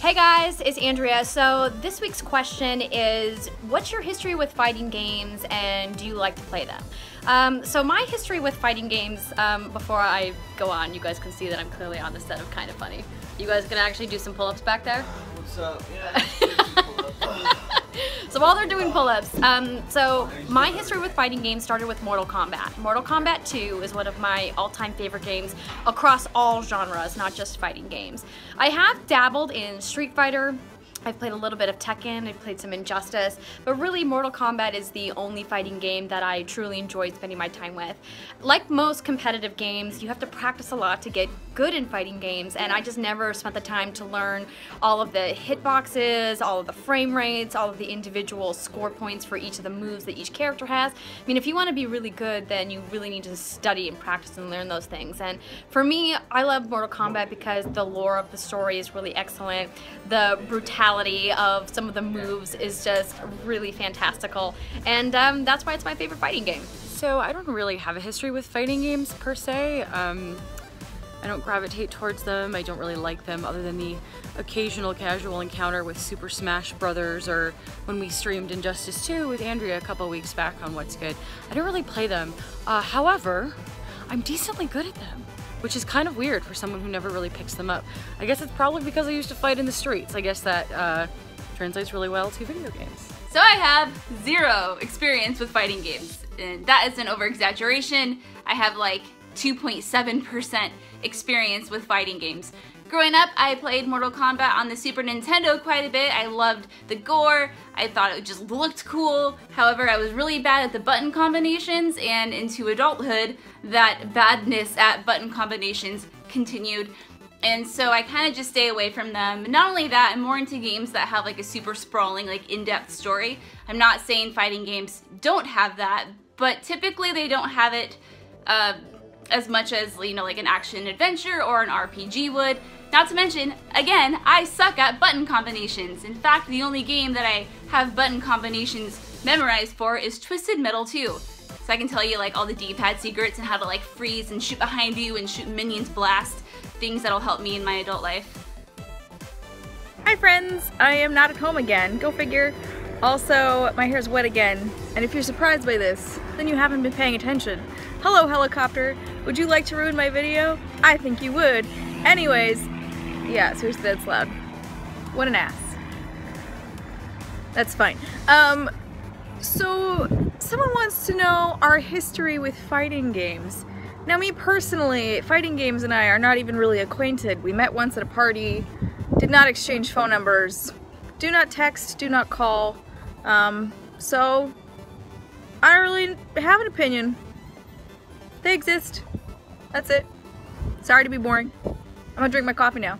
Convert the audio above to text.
Hey guys, it's Andrea. So this week's question is, what's your history with fighting games and do you like to play them? So my history with fighting games, before I go on, you guys can see that I'm clearly on the set of Kind of Funny. You guys gonna actually do some pull-ups back there? What's up? Yeah, pull-ups. So while they're doing pull-ups, so my history with fighting games started with Mortal Kombat. Mortal Kombat 2 is one of my all-time favorite games across all genres, not just fighting games. I have dabbled in Street Fighter. I've played a little bit of Tekken, I've played some Injustice, but really Mortal Kombat is the only fighting game that I truly enjoy spending my time with. Like most competitive games, you have to practice a lot to get good in fighting games, and I just never spent the time to learn all of the hitboxes, all of the frame rates, all of the individual score points for each of the moves that each character has. I mean, if you want to be really good, then you really need to study and practice and learn those things. And for me, I love Mortal Kombat because the lore of the story is really excellent. The brutality of some of the moves is just really fantastical, and that's why it's my favorite fighting game. So I don't really have a history with fighting games per se. I don't gravitate towards them. I don't really like them other than the occasional casual encounter with Super Smash Brothers, or when we streamed Injustice 2 with Andrea a couple weeks back on What's Good. I don't really play them. However, I'm decently good at them, which is kind of weird for someone who never really picks them up. I guess it's probably because I used to fight in the streets. I guess that translates really well to video games. So I have zero experience with fighting games, and that is an over-exaggeration. I have like 2.7% experience with fighting games. Growing up, I played Mortal Kombat on the Super Nintendo quite a bit. I loved the gore. I thought it just looked cool. However, I was really bad at the button combinations, and into adulthood, that badness at button combinations continued. And so I kind of just stay away from them. Not only that, I'm more into games that have like a super sprawling, like in-depth story. I'm not saying fighting games don't have that, but typically they don't have it as much as, you know, like an action adventure or an RPG would. Not to mention, again, I suck at button combinations. In fact, the only game that I have button combinations memorized for is Twisted Metal 2. So I can tell you like all the D-pad secrets and how to like freeze and shoot behind you and shoot minions blast. Things that'll help me in my adult life. Hi friends, I am not at home again. Go figure. Also, my hair's wet again, and if you're surprised by this, then you haven't been paying attention. Hello, helicopter. Would you like to ruin my video? I think you would. Anyways, yeah, seriously, that's loud. What an ass. That's fine. So someone wants to know our history with fighting games. Now, me personally, fighting games and I are not even really acquainted. We met once at a party, did not exchange phone numbers, do not text, do not call. So I don't really have an opinion. They exist. That's it. Sorry to be boring. I'm gonna drink my coffee now.